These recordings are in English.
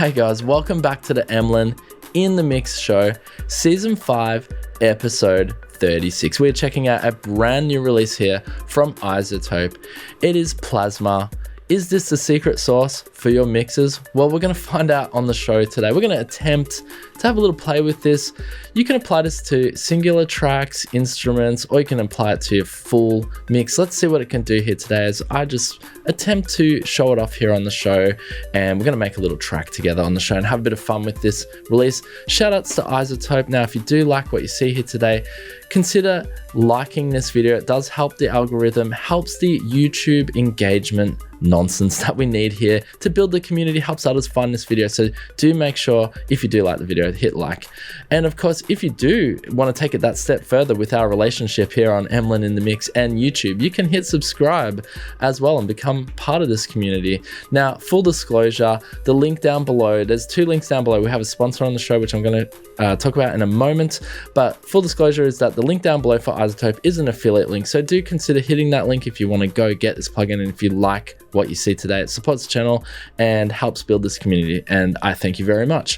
Hey guys, welcome back to the Emlyn in the Mix show, season 5, episode 36. We're checking out a brand new release here from iZotope. It is Plasma. Is this the secret sauce for your mixes? Well, we're going to find out on the show today. We're going to attempt to have a little play with this. You can apply this to singular tracks, instruments, or you can apply it to your full mix. Let's see what it can do here today as I just attempt to show it off here on the show. And we're going to make a little track together on the show and have a bit of fun with this release. Shout outs to iZotope. Now, if you do like what you see here today, consider liking this video. It does help the algorithm, helps the YouTube engagement nonsense that we need here to build the community, helps others find this video. So do make sure, if you do like the video, hit like. And of course, if you do want to take it that step further with our relationship here on Emlyn in the Mix and YouTube, you can hit subscribe as well and become part of this community. Now, full disclosure, the link down below, there's 2 links down below. We have a sponsor on the show, which I'm going to talk about in a moment, but full disclosure is that the link down below for iZotope is an affiliate link. So do consider hitting that link if you want to go get this plugin, and if you like what you see today. It supports the channel and helps build this community, and I thank you very much.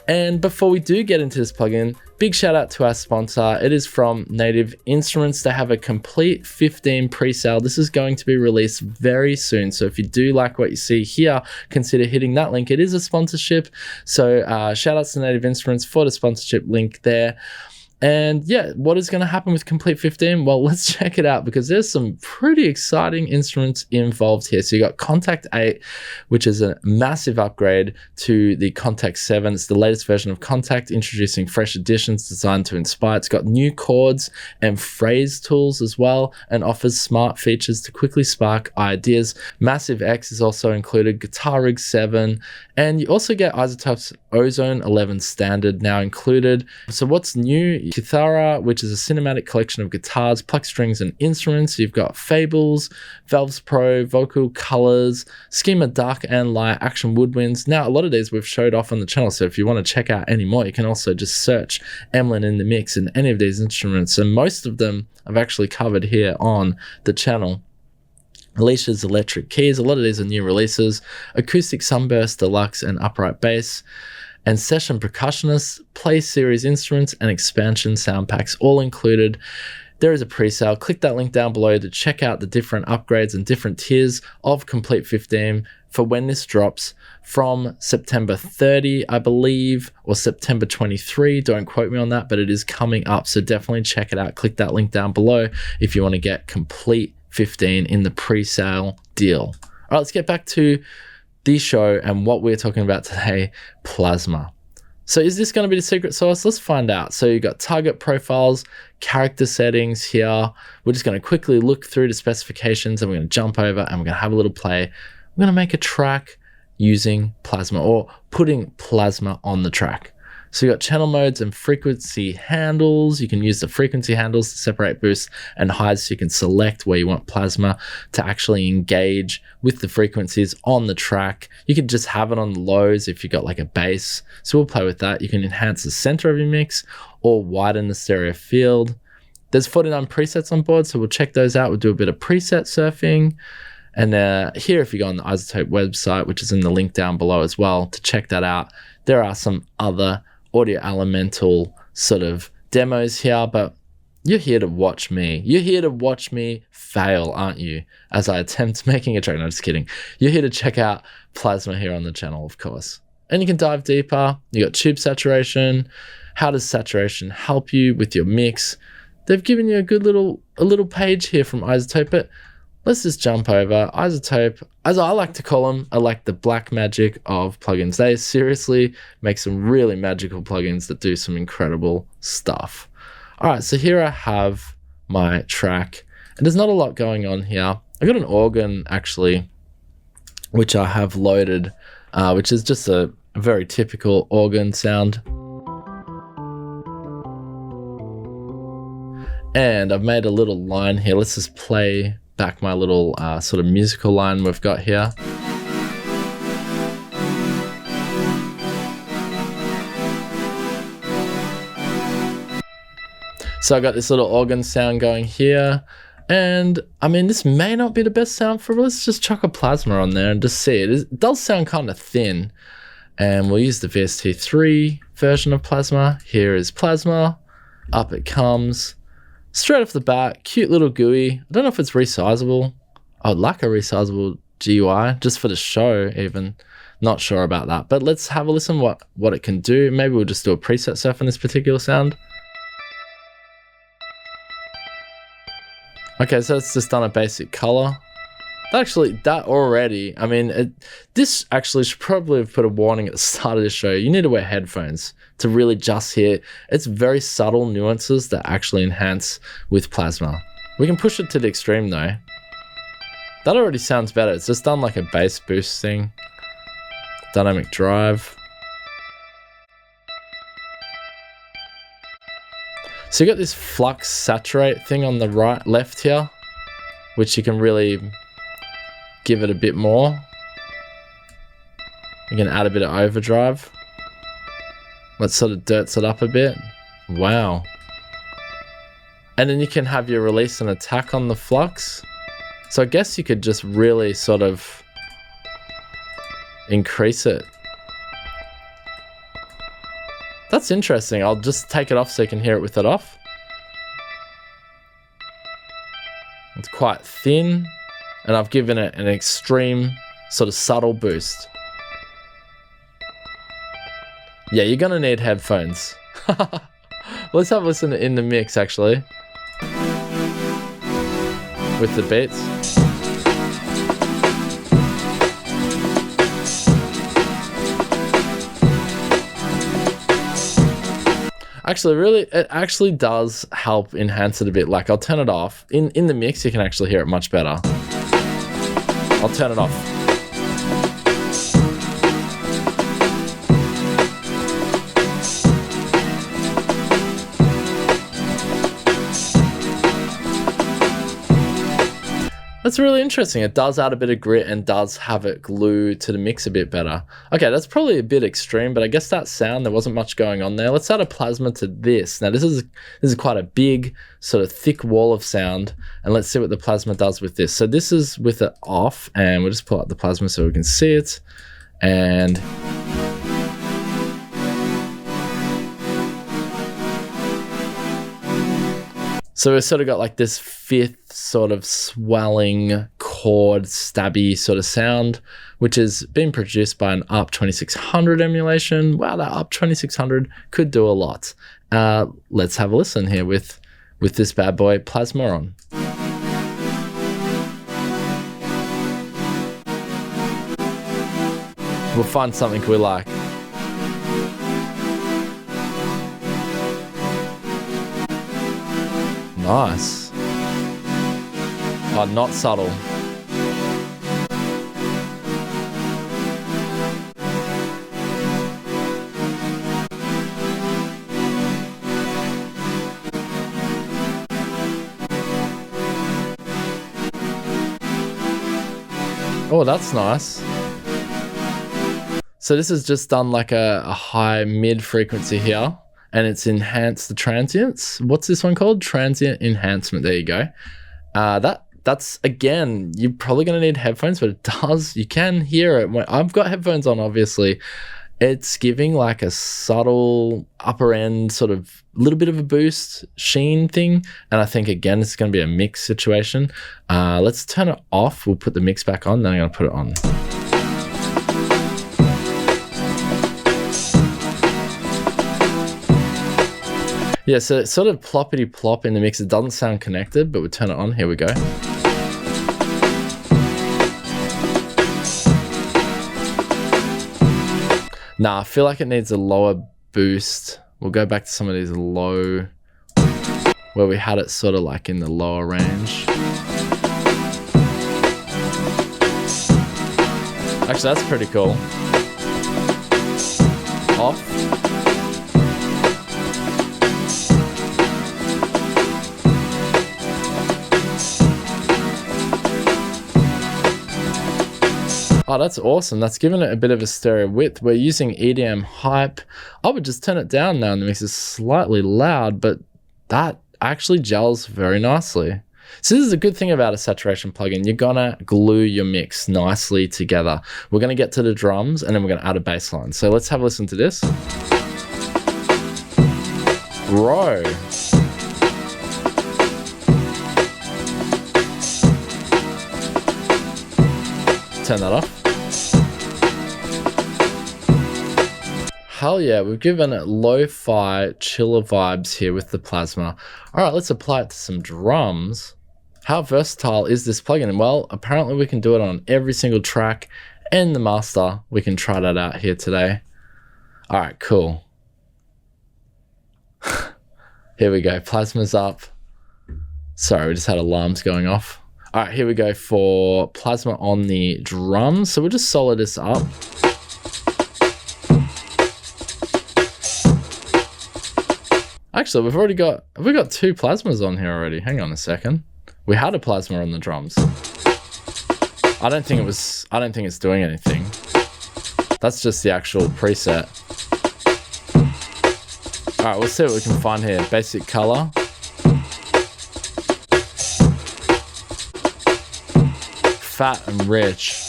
And before we do get into this plugin, big shout out to our sponsor. It is from Native Instruments. They have a Komplete 15 pre-sale. This is going to be released very soon. So if you do like what you see here, consider hitting that link. It is a sponsorship. So shout outs to Native Instruments for the sponsorship link there. And yeah, what is going to happen with Komplete 15? Well, let's check it out because there's some pretty exciting instruments involved here. So you got Kontakt 8, which is a massive upgrade to the Kontakt 7. It's the latest version of Kontakt, introducing fresh additions designed to inspire. It's got new chords and phrase tools as well, and offers smart features to quickly spark ideas. Massive X is also included, Guitar Rig 7, and you also get iZotope's Ozone 11 standard now included. So what's new? Kithara, which is a cinematic collection of guitars, pluck strings, and instruments. You've got Fables, Valves Pro, Vocal Colors, Schema Dark and Light, Action Woodwinds. Now, a lot of these we've showed off on the channel, so if you want to check out any more, you can also just search Emlyn in the Mix and any of these instruments, and most of them I've actually covered here on the channel. Alicia's Electric Keys, a lot of these are new releases. Acoustic Sunburst Deluxe and Upright Bass, and Session Percussionists, Play Series Instruments, and Expansion Sound Packs, all included. There is a pre-sale. Click that link down below to check out the different upgrades and different tiers of Komplete 15 for when this drops from September 30, I believe, or September 23. Don't quote me on that, but it is coming up. So definitely check it out. Click that link down below if you want to get Komplete 15 in the pre-sale deal. All right, let's get back to the show and what we're talking about today, Plasma. So is this going to be the secret sauce? Let's find out. So you got target profiles, character settings here. We're just going to quickly look through the specifications and we're going to jump over and we're going to have a little play. We're going to make a track using Plasma, or putting Plasma on the track. So you got channel modes and frequency handles. You can use the frequency handles to separate boosts and highs, so you can select where you want Plasma to actually engage with the frequencies on the track. You could just have it on the lows if you got like a bass. So we'll play with that. You can enhance the center of your mix or widen the stereo field. There's 49 presets on board, so we'll check those out. We'll do a bit of preset surfing. And here, if you go on the iZotope website, which is in the link down below as well, to check that out, there are some other audio elemental sort of demos here, but you're here to watch me. You're here to watch me fail, aren't you? As I attempt making a track. No, just kidding. You're here to check out Plasma here on the channel, of course. And you can dive deeper. You got tube saturation. How does saturation help you with your mix? They've given you a good little page here from iZotope, but let's just jump over. iZotope, as I like to call them, are like the black magic of plugins. They seriously make some really magical plugins that do some incredible stuff. All right, so here I have my track, and there's not a lot going on here. I got an organ, actually, which I have loaded, which is just a very typical organ sound. And I've made a little line here. Let's just play back my little sort of musical line we've got here. So I got this little organ sound going here, and I mean, this may not be the best sound for it. Let's just chuck a Plasma on there and just see it. It does sound kind of thin, And we'll use the VST3 version of Plasma. Here is Plasma. Up it comes. Straight off the bat, cute little GUI. I don't know if it's resizable. I would like a resizable GUI just for the show even. Not sure about that, but let's have a listen what it can do. Maybe we'll just do a preset surf on this particular sound. Okay, so it's just done a basic color. That already, I mean, this actually should probably have put a warning at the start of the show. You need to wear headphones to really just hear. It's very subtle nuances that actually enhance with Plasma. We can push it to the extreme though. That already sounds better. It's just done like a bass boost thing. Dynamic drive. So you got this flux saturate thing on the left here, which you can really give it a bit more. You can add a bit of overdrive. Let's sort of dirts it up a bit. Wow. And then you can have your release and attack on the flux. So I guess you could just really sort of increase it. That's interesting. I'll just take it off so you can hear it with it off. It's quite thin. And I've given it an extreme sort of subtle boost. Yeah, you're gonna need headphones. Let's have a listen in the mix actually. With the beats. Actually, it actually does help enhance it a bit. Like I'll turn it off. In the mix, you can actually hear it much better. I'll turn it off. That's really interesting. It does add a bit of grit and does have it glue to the mix a bit better. Okay, that's probably a bit extreme, but I guess that sound, there wasn't much going on there. Let's add a Plasma to this. Now this is quite a big, sort of thick wall of sound, and let's see what the Plasma does with this. So this is with it off, and we'll just pull out the Plasma so we can see it. And so we've sort of got like this fifth sort of swelling chord stabby sort of sound, which has been produced by an ARP 2600 emulation. Wow, that ARP 2600 could do a lot. Let's have a listen here with this bad boy Plasma on. We'll find something we like. Nice. Oh, not subtle. Oh, that's nice. So this has just done like a high mid frequency here. And it's enhanced the transients. What's this one called? Transient enhancement. There you go. That's again, you're probably going to need headphones, but it does. You can hear it. I've got headphones on, obviously. It's giving like a subtle upper end, sort of little bit of a boost sheen thing. And I think again, it's going to be a mix situation. Let's turn it off. We'll put the mix back on. Then I'm going to put it on. Yeah, so it's sort of ploppity plop in the mix. It doesn't sound connected, but we'll turn it on. Here we go. Nah, I feel like it needs a lower boost. We'll go back to some of these low, where we had it sort of like in the lower range. Actually, that's pretty cool. Off. Oh, that's awesome. That's given it a bit of a stereo width. We're using EDM hype. I would just turn it down now, and the mix is slightly loud, but that actually gels very nicely. So this is a good thing about a saturation plugin. You're gonna glue your mix nicely together. We're gonna get to the drums and then we're gonna add a bass line. So let's have a listen to this. Bro. Turn that off. Hell yeah, we've given it lo-fi chiller vibes here with the Plasma. All right, let's apply it to some drums. How versatile is this plugin? Well, apparently we can do it on every single track and the master. We can try that out here today. All right, cool. Here we go, Plasma's up. Sorry, we just had alarms going off. All right, here we go for Plasma on the drums. So we'll just solo this up. Actually, have we got 2 Plasmas on here already? Hang on a second. We had a Plasma on the drums. I don't think it's doing anything. That's just the actual preset. All right, we'll see what we can find here. Basic color. Fat and rich.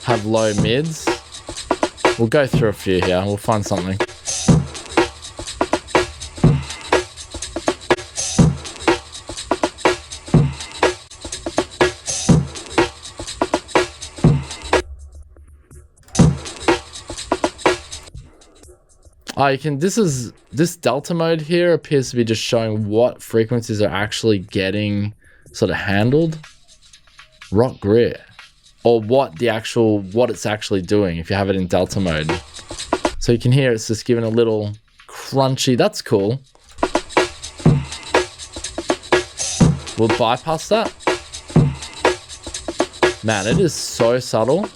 Have low mids. We'll go through a few here. We'll find something. Oh, you can, this delta mode here appears to be just showing what frequencies are actually getting sort of handled. Rock grit. Or what it's actually doing if you have it in delta mode. So you can hear it's just giving a little crunchy. That's cool. We'll bypass that. Man, it is so subtle.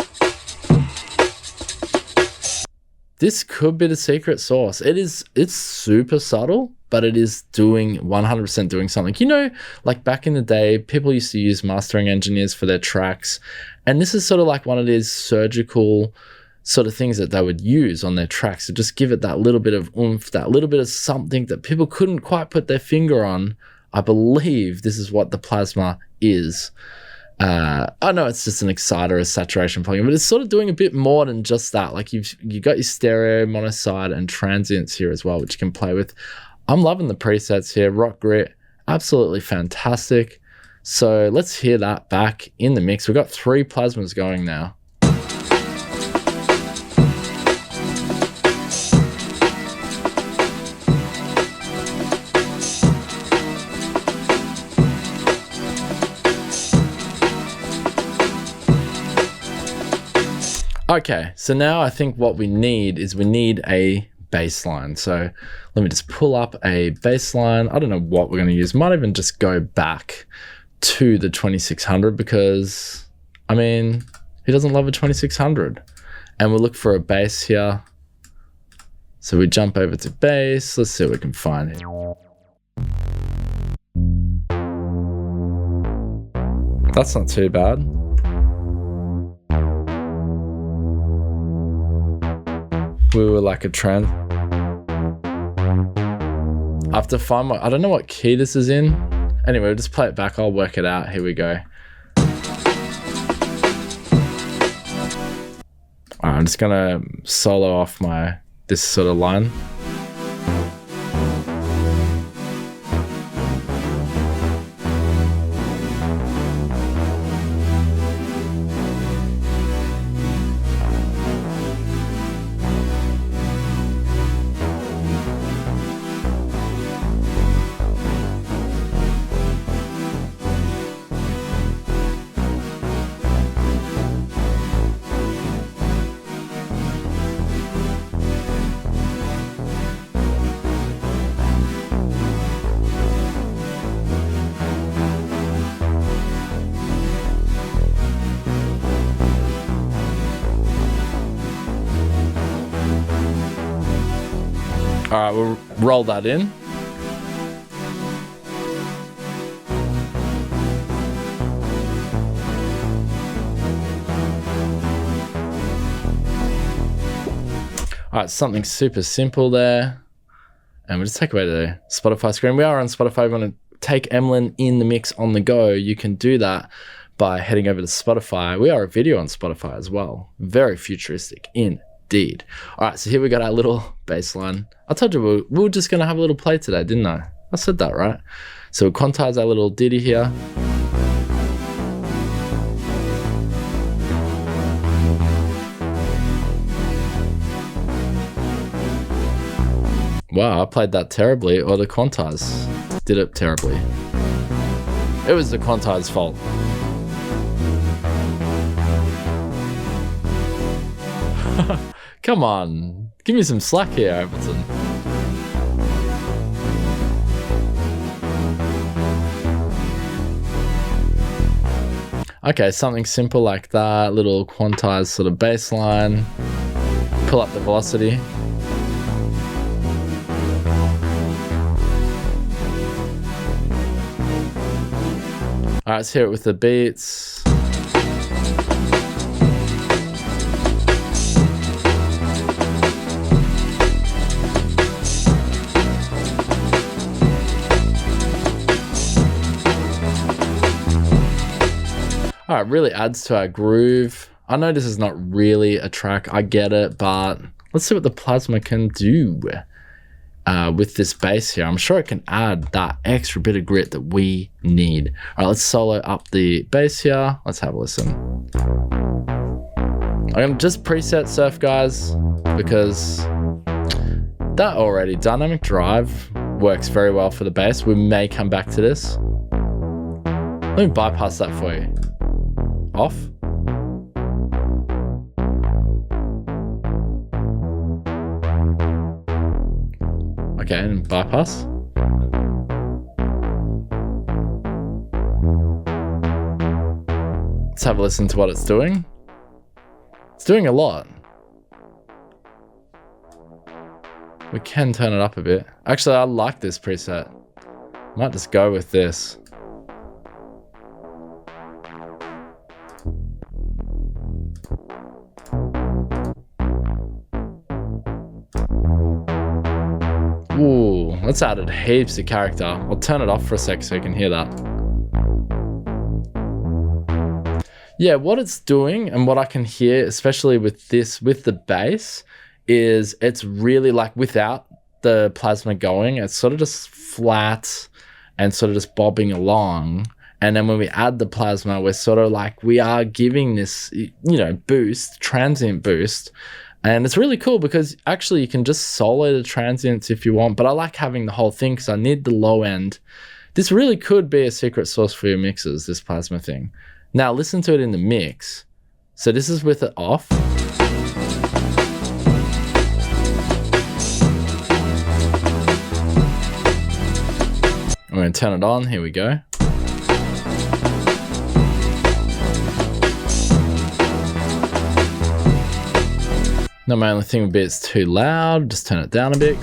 This could be the secret sauce. It's super subtle, but it is doing 100% doing something. You know, like back in the day, people used to use mastering engineers for their tracks. And this is sort of like one of these surgical sort of things that they would use on their tracks to just give it that little bit of oomph, that little bit of something that people couldn't quite put their finger on. I believe this is what the Plasma is. I know it's just an exciter, a saturation plugin, but it's sort of doing a bit more than just that. Like you got your stereo, mono side, and transients here as well, which you can play with. I'm loving the presets here. Rock grit, absolutely fantastic. So let's hear that back in the mix. We've got 3 Plasmas going now. Okay, so now I think what we need is a bass line. So let me just pull up a bass line. I don't know what we're going to use. Might even just go back to the 2600 because, I mean, who doesn't love a 2600? And we'll look for a bass here. So we jump over to bass. Let's see what we can find here. That's not too bad. We were like a trend. I have to find I don't know what key this is in. Anyway, we'll just play it back. I'll work it out. Here we go. All right, I'm just gonna solo off this sort of line. All right, we'll roll that in. All right, something super simple there. And we'll just take away the Spotify screen. We are on Spotify. We want to take Emlyn in the mix on the go. You can do that by heading over to Spotify. We are a video on Spotify as well. Very futuristic indeed. All right, so here we got our little bass line. I told you we were just going to have a little play today, didn't I? I said that, right? So we'll quantize our little ditty here. Wow, I played that terribly, or the quantize did it terribly. It was the quantize's fault. Come on, give me some slack here, Everton. Okay, something simple like that, little quantized sort of bass line. Pull up the velocity. All right, let's hear it with the beats. All right, really adds to our groove. I know this is not really a track, I get it, but let's see what the plasma can do with this bass here. I'm sure it can add that extra bit of grit that we need. All right, let's solo up the bass here. Let's have a listen. I'm gonna just preset surf, guys, because that already dynamic drive works very well for the bass. We may come back to this. Let me bypass that for you. Off. Okay, and bypass. Let's have a listen to what it's doing. It's doing a lot. We can turn it up a bit. Actually, I like this preset. Might just go with this. Ooh, that's added heaps of character. I'll turn it off for a sec so you can hear that. Yeah, what it's doing and what I can hear, especially with this, with the bass, is it's really like without the plasma going, it's sort of just flat and sort of just bobbing along. And then when we add the plasma, we're sort of like, we are giving this, you know, boost, transient boost. And it's really cool because actually you can just solo the transients if you want, but I like having the whole thing because I need the low end. This really could be a secret sauce for your mixes, this plasma thing. Now listen to it in the mix. So this is with it off. I'm going to turn it on. Here we go. Now my only thing would be it's too loud. Just turn it down a bit.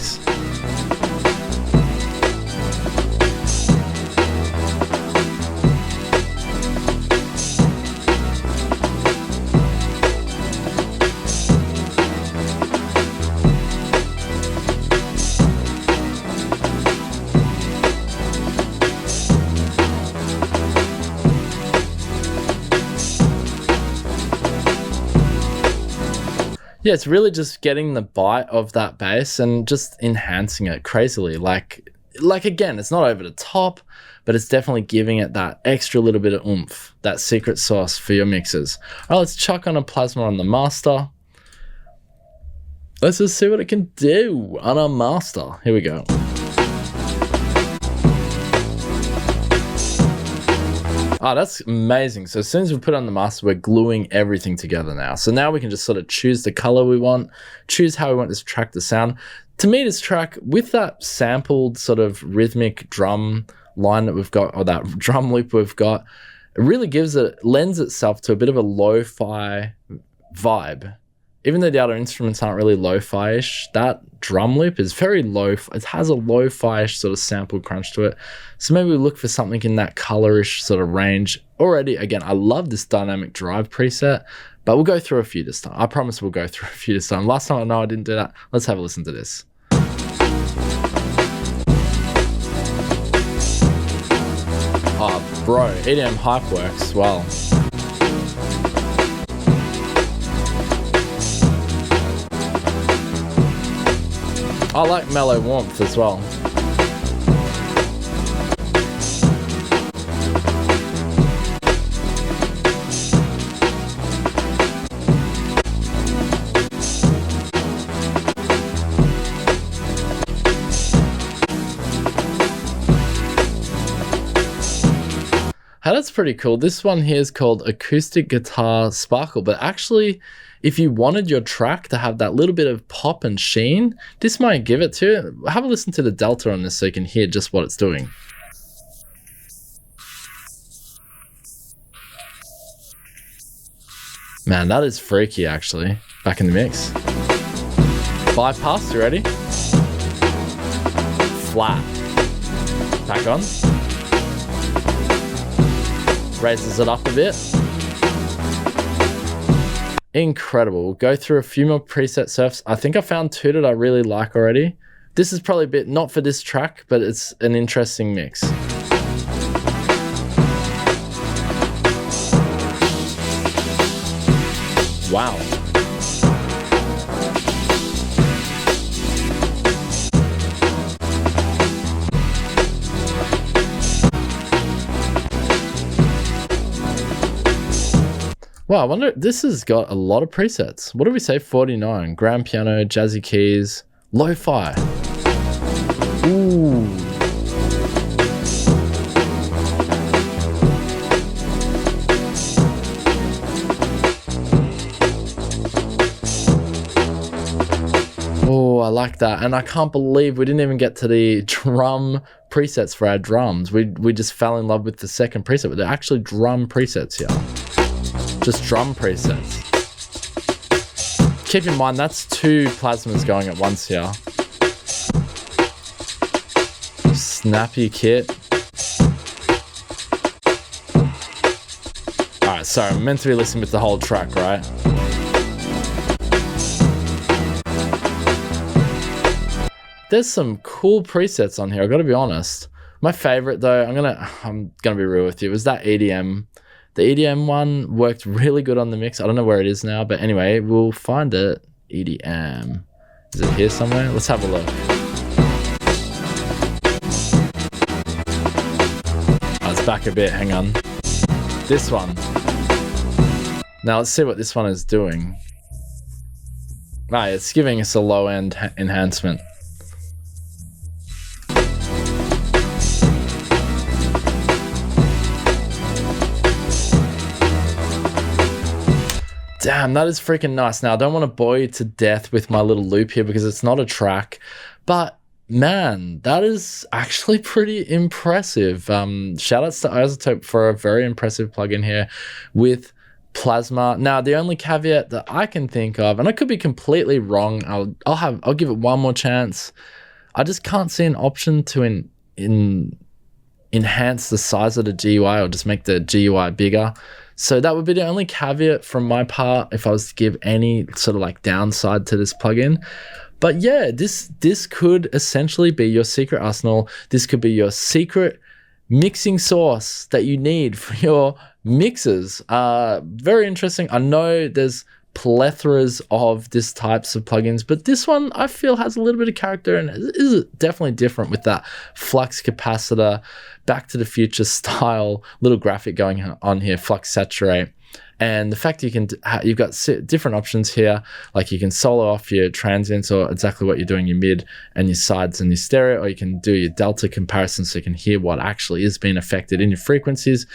Yeah, it's really just getting the bite of that bass and just enhancing it crazily. Like again, it's not over the top, but it's definitely giving it that extra little bit of oomph, that secret sauce for your mixes. All right, let's chuck on a plasma on the master. Let's just see what it can do on our master. Here we go. Oh, that's amazing. So as soon as we put on the master, we're gluing everything together now. So now we can just sort of choose the color we want, choose how we want this track to sound. To me, this track, with that sampled sort of rhythmic drum line that we've got, or that drum loop we've got, it really lends itself to a bit of a lo-fi vibe. even though the other instruments aren't really lo-fi-ish, that drum loop is very low. It has a lo-fi-ish sort of sample crunch to it. So maybe we look for something in that colorish sort of range. Already, again, I love this dynamic drive preset, but we'll go through a few this time. I promise we'll go through a few this time. Last time I know I didn't do that. Let's have a listen to this. Oh, bro, EDM hype works well. I like mellow warmth as well. Hey, that's pretty cool. This one here is called Acoustic Guitar Sparkle, but actually, if you wanted your track to have that little bit of pop and sheen, this might give it to you. Have a listen to the delta on this so you can hear just what it's doing. Man, that is freaky actually. Back in the mix. Bypass, you ready? Flat. Back on. Raises it up a bit. Incredible. We'll go through a few more preset surfs. I think I found two that I really like already. This is probably a bit, not for this track, but it's an interesting mix. Wow. Wow, I wonder, this has got a lot of presets. What do we say? 49. Grand piano, jazzy keys, lo-fi. Ooh. Oh, I like that. And I can't believe we didn't even get to the drum presets for our drums. We just fell in love with the second preset, but they're actually drum presets here. Just drum presets. Keep in mind, that's two plasmas going at once here. Snappy kit. Alright, sorry, I'm meant to be listening with the whole track, right? There's some cool presets on here, I've got to be honest. My favorite though, I'm gonna be real with you, was that EDM. The EDM one worked really good on the mix. I don't know where it is now, but anyway, we'll find it. EDM. Is it here somewhere? Let's have a look. Oh, it's back a bit, hang on. This one. Now let's see what this one is doing. Right, it's giving us a low-end enhancement. Damn, that is freaking nice. Now, I don't want to bore you to death with my little loop here because it's not a track, but man, that is actually pretty impressive. Shout outs to iZotope for a very impressive plugin here with Plasma. Now, the only caveat that I can think of, and I could be completely wrong, I'll give it one more chance. I just can't see an option to enhance the size of the GUI or just make the GUI bigger. So that would be the only caveat from my part if I was to give any sort of like downside to this plugin. But yeah, this could essentially be your secret arsenal. This could be your secret mixing sauce that you need for your mixes. Very interesting. I know there's plethoras of these types of plugins, but this one I feel has a little bit of character and is definitely different with that flux capacitor, Back to the Future style little graphic going on here, flux saturate. And the fact you've got different options here, like you can solo off your transients or exactly what you're doing, your mid and your sides and your stereo, or you can do your delta comparison so you can hear what actually is being affected in your frequencies.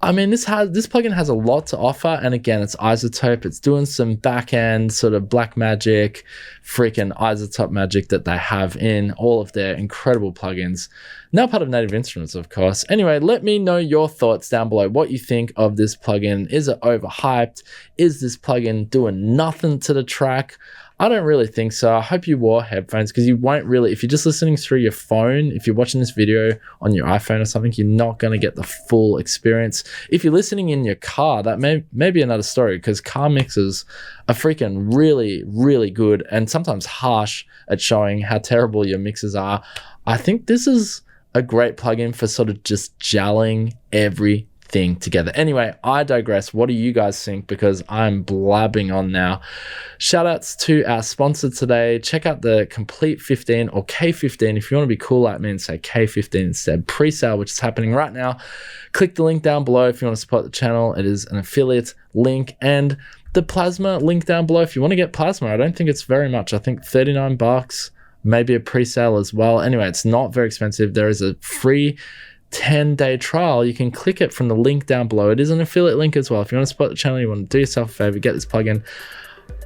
I mean, this plugin has a lot to offer, and again, it's iZotope. It's doing some back-end sort of black magic, freaking iZotope magic that they have in all of their incredible plugins. Now part of Native Instruments, of course. Anyway, let me know your thoughts down below. What you think of this plugin? Is it overhyped? Is this plugin doing nothing to the track? I don't really think so. I hope you wore headphones, because you won't really, if you're just listening through your phone, if you're watching this video on your iPhone or something, you're not going to get the full experience. If you're listening in your car, that may be another story, because car mixers are freaking really, really good and sometimes harsh at showing how terrible your mixes are. I think this is a great plugin for sort of just gelling everything together. Anyway, I digress. What do you guys think? Because I'm blabbing on now. Shout outs to our sponsor today. Check out the Komplete 15 or K15 if you want to be cool like me and say K15 instead. Presale, which is happening right now. Click the link down below if you want to support the channel. It is an affiliate link, and the Plasma link down below if you want to get Plasma. I don't think it's very much. I think $39, maybe a presale as well. Anyway, it's not very expensive. There is a free 10-day trial. You can click it from the link down below. It is an affiliate link as well. If you want to support the channel, you want to do yourself a favor, get this plugin.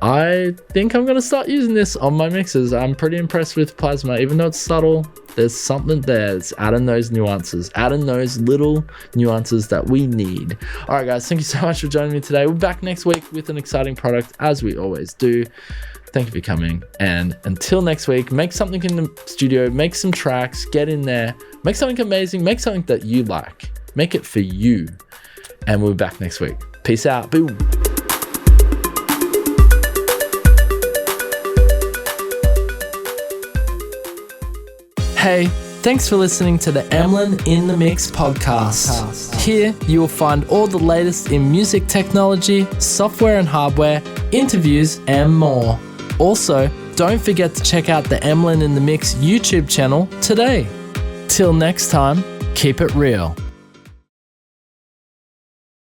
I think I'm going to start using this on my mixes. I'm pretty impressed with Plasma. Even though it's subtle, there's something there. It's adding those nuances, adding those little nuances that we need. All right, guys, thank you so much for joining me today. We're back next week with an exciting product, as we always do. Thank you for coming, and until next week, make something in the studio, make some tracks, get in there, make something amazing, make something that you like, make it for you, and we'll be back next week. Peace out. Boom. Hey, thanks for listening to the Emlyn in the Mix podcast. Here you will find all the latest in music technology, software and hardware, interviews, and more. Also, don't forget to check out the Emlyn in the Mix YouTube channel today. Till next time, keep it real.